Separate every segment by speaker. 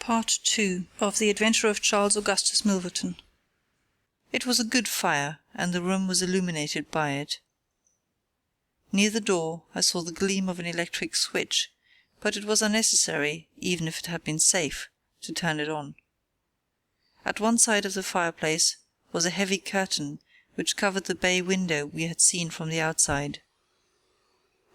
Speaker 1: Part 2 of The Adventure of Charles Augustus Milverton. It was a good fire, and the room was illuminated by it. Near the door I saw the gleam of an electric switch, but it was unnecessary, even if it had been safe, to turn it on. At one side of the fireplace was a heavy curtain which covered the bay window we had seen from the outside.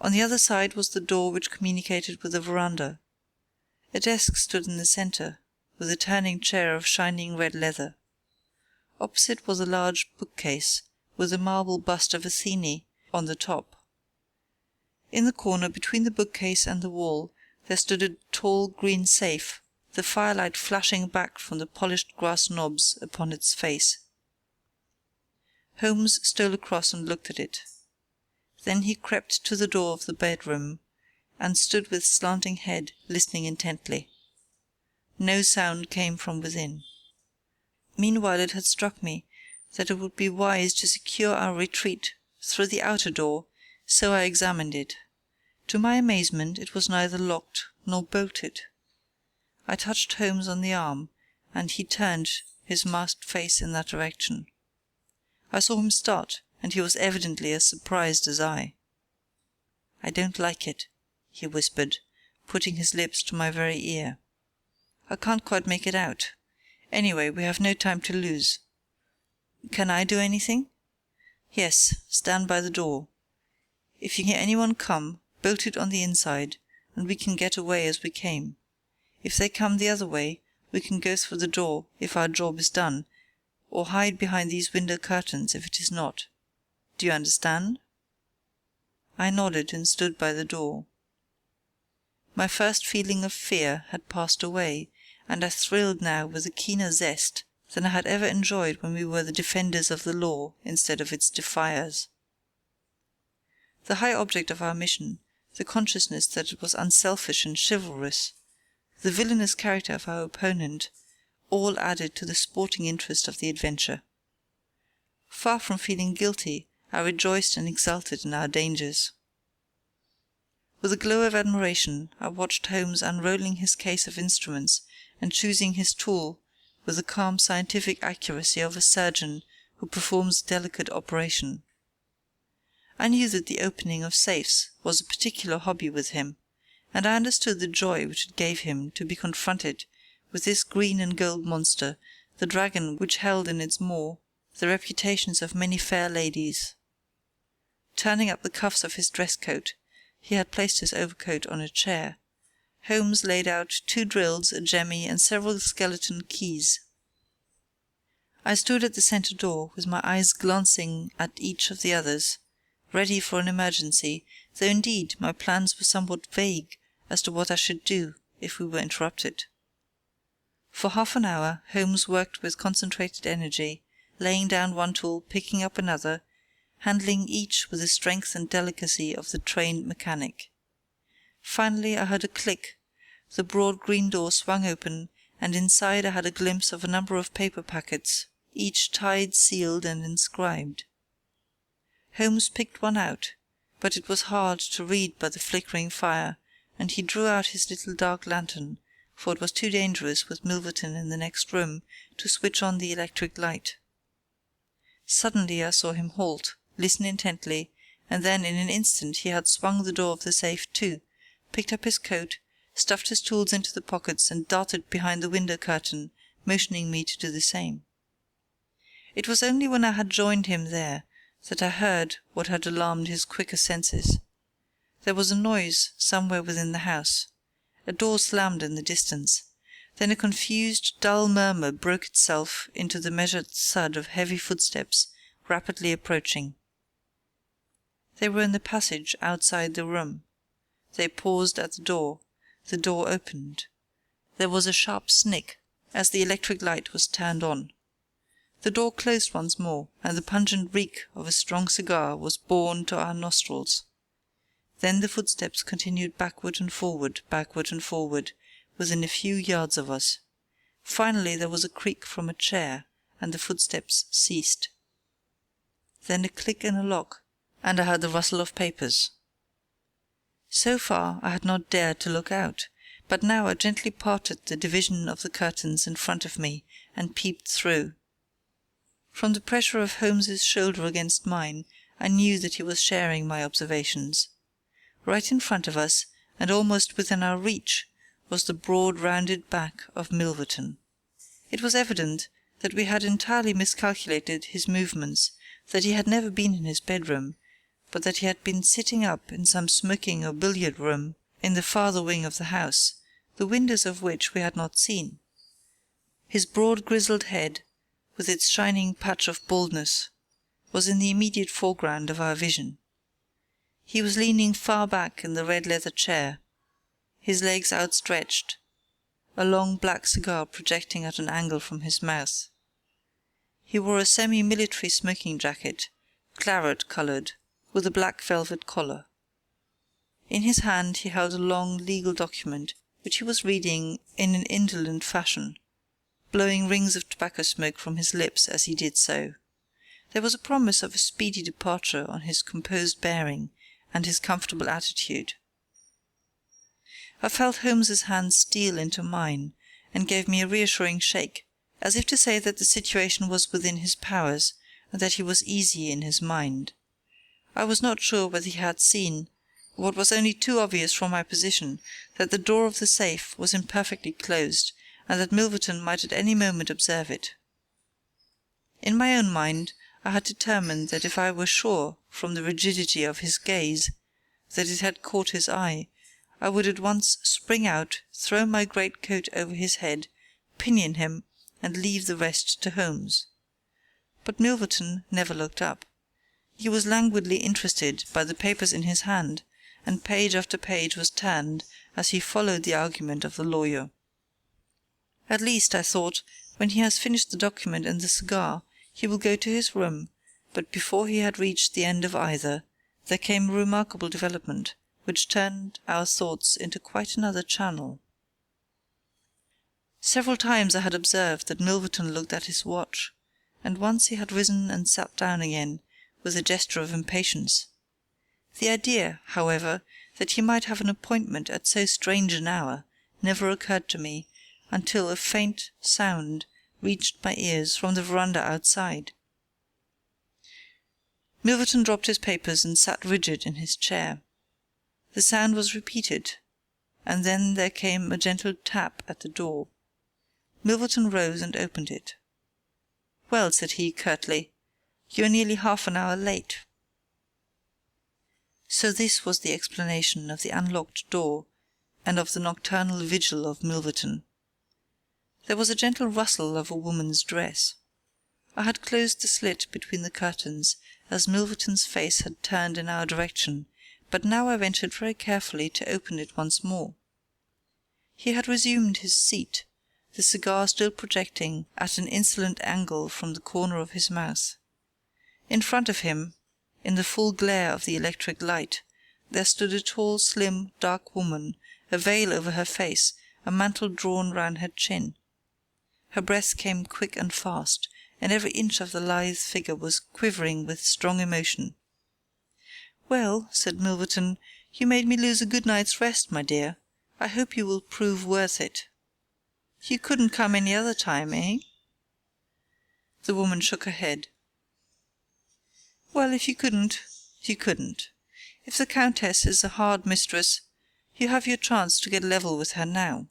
Speaker 1: On the other side was the door which communicated with the veranda. A desk stood in the centre, with a turning chair of shining red leather. Opposite was a large bookcase, with a marble bust of Athene on the top. In the corner between the bookcase and the wall there stood a tall green safe, the firelight flashing back from the polished brass knobs upon its face. Holmes stole across and looked at it. Then he crept to the door of the bedroom, and stood with slanting head, listening intently. No sound came from within. Meanwhile it had struck me that it would be wise to secure our retreat through the outer door, so I examined it. To my amazement it was neither locked nor bolted. I touched Holmes on the arm, and he turned his masked face in that direction. I saw him start, and he was evidently as surprised as I. "I don't like it," he whispered, putting his lips to my very ear. "I can't quite make it out. Anyway, we have no time to lose. Can I do anything?" "Yes, stand by the door. If you hear anyone come, bolt it on the inside, and we can get away as we came. If they come the other way, we can go through the door if our job is done, or hide behind these window curtains if it is not. Do you understand?" I nodded and stood by the door. My first feeling of fear had passed away, and I thrilled now with a keener zest than I had ever enjoyed when we were the defenders of the law instead of its defiers. The high object of our mission, the consciousness that it was unselfish and chivalrous, the villainous character of our opponent, all added to the sporting interest of the adventure. Far from feeling guilty, I rejoiced and exulted in our dangers. With a glow of admiration I watched Holmes unrolling his case of instruments and choosing his tool with the calm scientific accuracy of a surgeon who performs a delicate operation. I knew that the opening of safes was a particular hobby with him, and I understood the joy which it gave him to be confronted with this green and gold monster, the dragon which held in its maw the reputations of many fair ladies. Turning up the cuffs of his dress coat, he had placed his overcoat on a chair. Holmes laid out 2 drills, a jemmy, and several skeleton keys. I stood at the centre door, with my eyes glancing at each of the others, ready for an emergency, though indeed my plans were somewhat vague as to what I should do if we were interrupted. For half an hour Holmes worked with concentrated energy, laying down one tool, picking up another, handling each with the strength and delicacy of the trained mechanic. Finally I heard a click, the broad green door swung open, and inside I had a glimpse of a number of paper packets, each tied, sealed, and inscribed. Holmes picked one out, but it was hard to read by the flickering fire, and he drew out his little dark lantern, for it was too dangerous with Milverton in the next room to switch on the electric light. Suddenly I saw him halt, listen intently, and then in an instant he had swung the door of the safe to, picked up his coat, stuffed his tools into the pockets, and darted behind the window curtain, motioning me to do the same. It was only when I had joined him there that I heard what had alarmed his quicker senses. There was a noise somewhere within the house. A door slammed in the distance. Then a confused, dull murmur broke itself into the measured thud of heavy footsteps rapidly approaching. They were in the passage outside the room. They paused at the door. The door opened. There was a sharp snick as the electric light was turned on. The door closed once more, and the pungent reek of a strong cigar was borne to our nostrils. Then the footsteps continued backward and forward, within a few yards of us. Finally there was a creak from a chair, and the footsteps ceased. Then a click in a lock, and I heard the rustle of papers. So far I had not dared to look out, but now I gently parted the division of the curtains in front of me and peeped through. From the pressure of Holmes's shoulder against mine, I knew that he was sharing my observations. Right in front of us, and almost within our reach, was the broad rounded back of Milverton. It was evident that we had entirely miscalculated his movements, that he had never been in his bedroom, but that he had been sitting up in some smoking or billiard room in the farther wing of the house, the windows of which we had not seen. His broad grizzled head, with its shining patch of baldness, was in the immediate foreground of our vision. He was leaning far back in the red leather chair, his legs outstretched, a long black cigar projecting at an angle from his mouth. He wore a semi-military smoking jacket, claret-coloured, with a black velvet collar. In his hand he held a long legal document, which he was reading in an indolent fashion, blowing rings of tobacco smoke from his lips as he did so. There was a promise of a speedy departure on his composed bearing and his comfortable attitude. I felt Holmes's hand steal into mine, and gave me a reassuring shake, as if to say that the situation was within his powers, and that he was easy in his mind. I was not sure whether he had seen, what was only too obvious from my position, that the door of the safe was imperfectly closed, and that Milverton might at any moment observe it. In my own mind I had determined that if I were sure, from the rigidity of his gaze, that it had caught his eye, I would at once spring out, throw my great coat over his head, pinion him, and leave the rest to Holmes. But Milverton never looked up. He was languidly interested by the papers in his hand, and page after page was turned as he followed the argument of the lawyer. At least, I thought, when he has finished the document and the cigar, he will go to his room, but before he had reached the end of either, there came a remarkable development, which turned our thoughts into quite another channel. Several times I had observed that Milverton looked at his watch, and once he had risen and sat down again with a gesture of impatience. The idea, however, that he might have an appointment at so strange an hour never occurred to me until a faint sound reached my ears from the veranda outside. Milverton dropped his papers and sat rigid in his chair. The sound was repeated, and then there came a gentle tap at the door. Milverton rose and opened it. "Well," said he curtly, "you are nearly half an hour late." So this was the explanation of the unlocked door and of the nocturnal vigil of Milverton. There was a gentle rustle of a woman's dress. I had closed the slit between the curtains, as Milverton's face had turned in our direction, but now I ventured very carefully to open it once more. He had resumed his seat, the cigar still projecting at an insolent angle from the corner of his mouth. In front of him, in the full glare of the electric light, there stood a tall, slim, dark woman, a veil over her face, a mantle drawn round her chin. Her breath came quick and fast, and every inch of the lithe figure was quivering with strong emotion. "Well," said Milverton, "you made me lose a good night's rest, my dear. I hope you will prove worth it. You couldn't come any other time, eh?" The woman shook her head. "Well, if you couldn't, you couldn't. If the Countess is a hard mistress, you have your chance to get level with her now.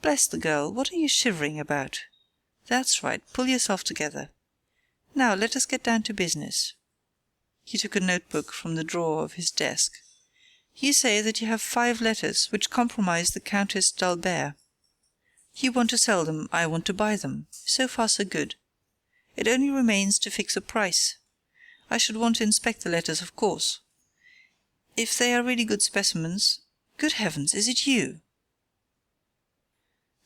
Speaker 1: Bless the girl, what are you shivering about? That's right, pull yourself together. Now let us get down to business." He took a notebook from the drawer of his desk. "You say that you have 5 letters which compromise the Countess d'Albert. You want to sell them, I want to buy them. So far so good. It only remains to fix a price. I should want to inspect the letters, of course. If they are really good specimens— Good heavens, is it you?"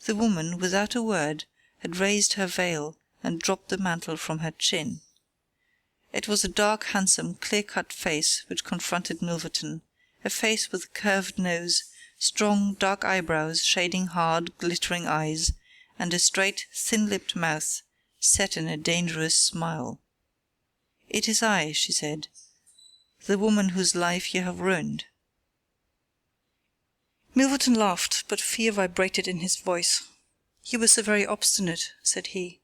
Speaker 1: The woman, without a word, had raised her veil and dropped the mantle from her chin. It was a dark, handsome, clear-cut face which confronted Milverton, a face with a curved nose, strong, dark eyebrows shading hard, glittering eyes, and a straight, thin-lipped mouth set in a dangerous smile. "It is I," she said, "the woman whose life you have ruined." Milverton laughed, but fear vibrated in his voice. "You were so very obstinate," said he.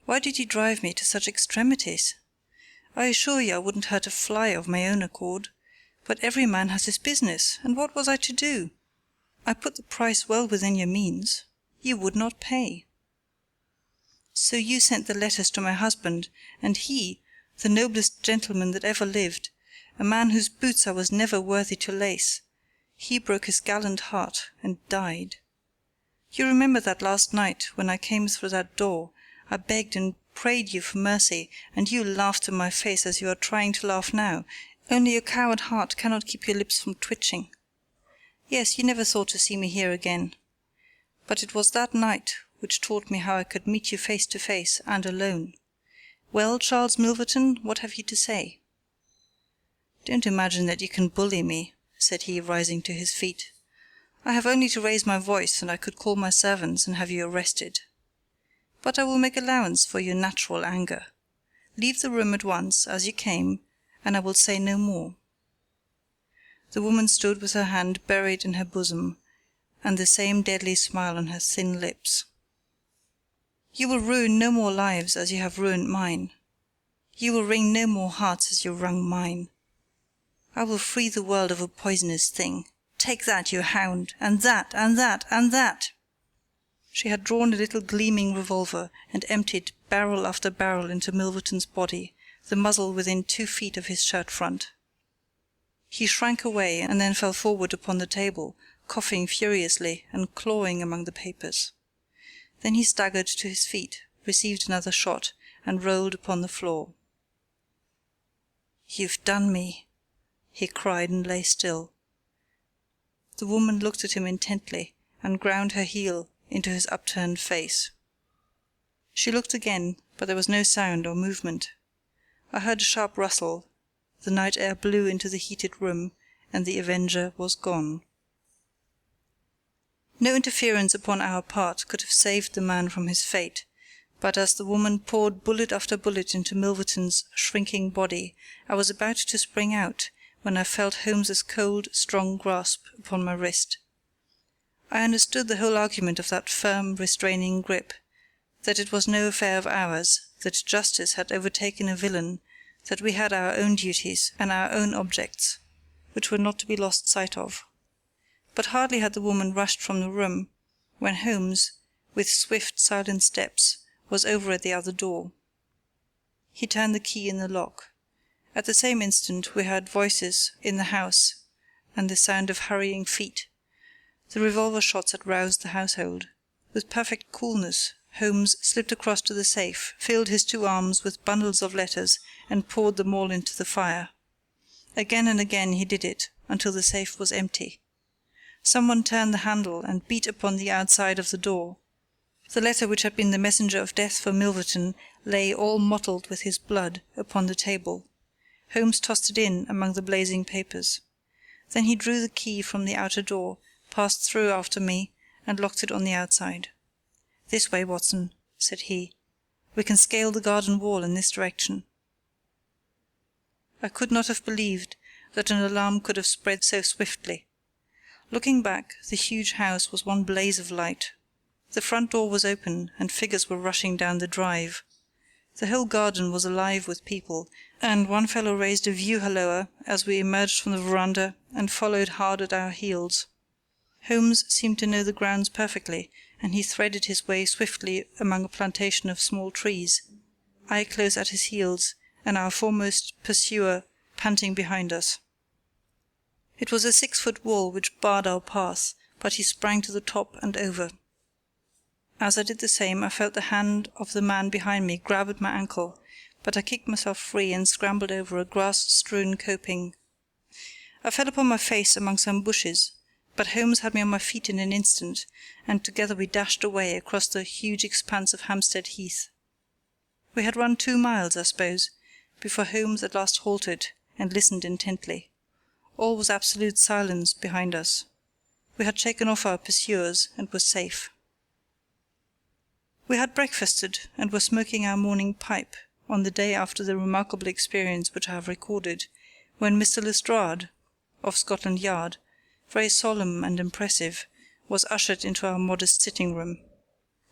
Speaker 1: "Why did you drive me to such extremities? I assure you I wouldn't hurt a fly of my own accord. But every man has his business, and what was I to do? I put the price well within your means. You would not pay. So you sent the letters to my husband, and he, the noblest gentleman that ever lived, a man whose boots I was never worthy to lace, he broke his gallant heart and died. You remember that last night, when I came through that door, I begged and prayed you for mercy, and you laughed in my face as you are trying to laugh now, only your coward heart cannot keep your lips from twitching. Yes, you never thought to see me here again. But it was that night which taught me how I could meet you face to face and alone. Well, Charles Milverton, what have you to say?" "Don't imagine that you can bully me," said he, rising to his feet. "I have only to raise my voice, and I could call my servants and have you arrested. But I will make allowance for your natural anger. Leave the room at once, as you came, and I will say no more." The woman stood with her hand buried in her bosom, and the same deadly smile on her thin lips. "You will ruin no more lives as you have ruined mine. You will wring no more hearts as you wrung mine. I will free the world of a poisonous thing. Take that, you hound, and that, and that, and that!" She had drawn a little gleaming revolver and emptied barrel after barrel into Milverton's body, the muzzle within 2 feet of his shirt front. He shrank away and then fell forward upon the table, coughing furiously and clawing among the papers. Then he staggered to his feet, received another shot, and rolled upon the floor. "You've done me," he cried, and lay still. The woman looked at him intently and ground her heel into his upturned face. She looked again, but there was no sound or movement. I heard a sharp rustle, the night air blew into the heated room, and the avenger was gone. No interference upon our part could have saved the man from his fate, but as the woman poured bullet after bullet into Milverton's shrinking body, I was about to spring out, when I felt Holmes's cold, strong grasp upon my wrist. I understood the whole argument of that firm, restraining grip, that it was no affair of ours, that justice had overtaken a villain, that we had our own duties and our own objects, which were not to be lost sight of. But hardly had the woman rushed from the room, when Holmes, with swift, silent steps, was over at the other door. He turned the key in the lock. At the same instant we heard voices in the house and the sound of hurrying feet. The revolver shots had roused the household. With perfect coolness, Holmes slipped across to the safe, filled his 2 arms with bundles of letters, and poured them all into the fire. Again and again he did it, until the safe was empty. Someone turned the handle and beat upon the outside of the door. The letter which had been the messenger of death for Milverton lay all mottled with his blood upon the table. Holmes tossed it in among the blazing papers. Then he drew the key from the outer door, passed through after me, and locked it on the outside. "This way, Watson," said he. "We can scale the garden wall in this direction." I could not have believed that an alarm could have spread so swiftly. Looking back, the huge house was one blaze of light. The front door was open, and figures were rushing down the drive. The whole garden was alive with people, and one fellow raised a view-halloa as we emerged from the veranda and followed hard at our heels. Holmes seemed to know the grounds perfectly, and he threaded his way swiftly among a plantation of small trees, I close at his heels, and our foremost pursuer panting behind us. It was a 6-foot wall which barred our path, but he sprang to the top and over. As I did the same, I felt the hand of the man behind me grab at my ankle, but I kicked myself free and scrambled over a grass-strewn coping. I fell upon my face among some bushes, but Holmes had me on my feet in an instant, and together we dashed away across the huge expanse of Hampstead Heath. We had run 2 miles, I suppose, before Holmes at last halted and listened intently. All was absolute silence behind us. We had shaken off our pursuers and were safe. We had breakfasted and were smoking our morning pipe on the day after the remarkable experience which I have recorded, when Mr. Lestrade, of Scotland Yard, very solemn and impressive, was ushered into our modest sitting-room.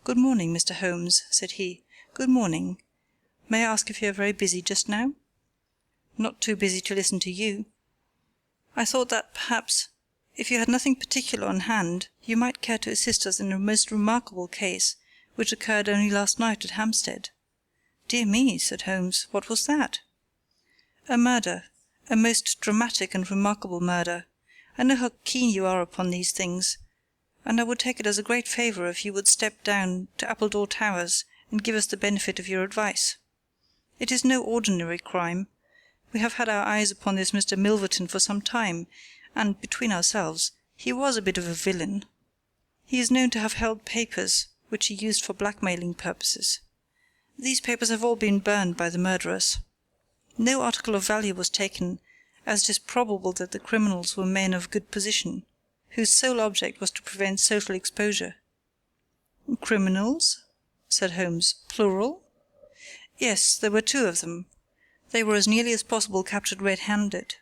Speaker 1: "Good morning, Mr. Holmes," said he. "Good morning. May I ask if you are very busy just now?" "Not too busy to listen to you." "I thought that, perhaps, if you had nothing particular on hand, you might care to assist us in a most remarkable case which occurred only last night at Hampstead." "Dear me," said Holmes, "what was that?" "A murder, a most dramatic and remarkable murder. I know how keen you are upon these things, and I would take it as a great favour if you would step down to Appledore Towers and give us the benefit of your advice. It is no ordinary crime. We have had our eyes upon this Mr. Milverton for some time, and, between ourselves, he was a bit of a villain. He is known to have held papers which he used for blackmailing purposes. These papers have all been burned by the murderers. No article of value was taken, as it is probable that the criminals were men of good position, whose sole object was to prevent social exposure." "Criminals?" said Holmes. "Plural?" "Yes, there were two of them. They were as nearly as possible captured red-handed.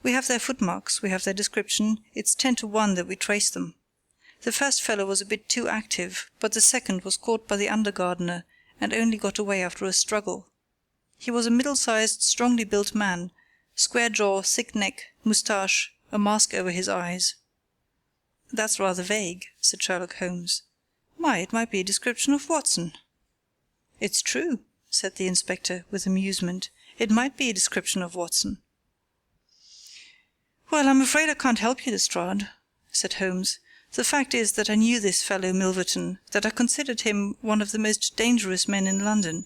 Speaker 1: We have their footmarks, we have their description, it's 10 to 1 that we trace them. The first fellow was a bit too active, but the second was caught by the under-gardener and only got away after a struggle. He was a middle-sized, strongly built man, square jaw, thick neck, moustache, a mask over his eyes." "That's rather vague," said Sherlock Holmes. "Why, it might be a description of Watson." "It's true," said the inspector, with amusement. "It might be a description of Watson." "Well, I'm afraid I can't help you, Lestrade," said Holmes. "The fact is that I knew this fellow Milverton, that I considered him one of the most dangerous men in London,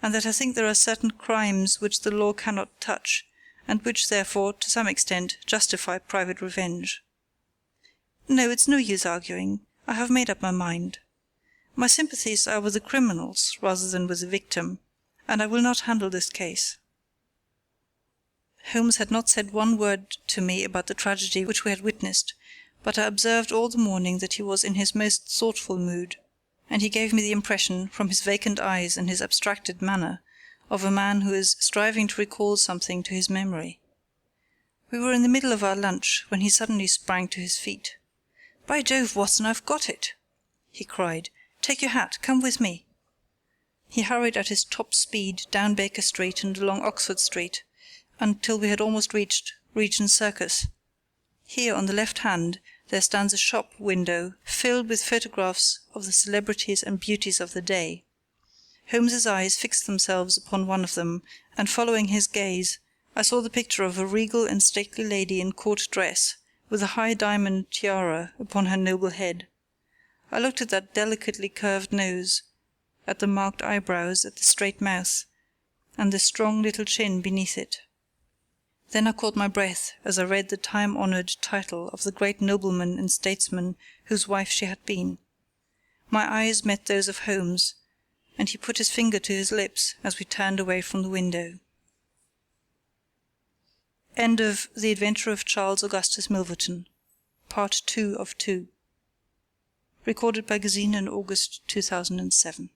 Speaker 1: and that I think there are certain crimes which the law cannot touch, and which, therefore, to some extent, justify private revenge. No, it's no use arguing. I have made up my mind. My sympathies are with the criminals rather than with the victim, and I will not handle this case." Holmes had not said one word to me about the tragedy which we had witnessed, but I observed all the morning that he was in his most thoughtful mood, and he gave me the impression, from his vacant eyes and his abstracted manner, of a man who is striving to recall something to his memory. We were in the middle of our lunch when he suddenly sprang to his feet. "By Jove, Watson, I've got it!" he cried. "Take your hat, come with me." He hurried at his top speed down Baker Street and along Oxford Street, until we had almost reached Regent Circus. Here, on the left hand, there stands a shop window filled with photographs of the celebrities and beauties of the day. Holmes's eyes fixed themselves upon one of them, and following his gaze, I saw the picture of a regal and stately lady in court dress, with a high diamond tiara upon her noble head. I looked at that delicately curved nose, at the marked eyebrows, at the straight mouth, and the strong little chin beneath it. Then I caught my breath as I read the time-honoured title of the great nobleman and statesman whose wife she had been. My eyes met those of Holmes, and he put his finger to his lips as we turned away from the window. End of The Adventure of Charles Augustus Milverton, Part 2 of 2. Recorded by Gesine in August 2007.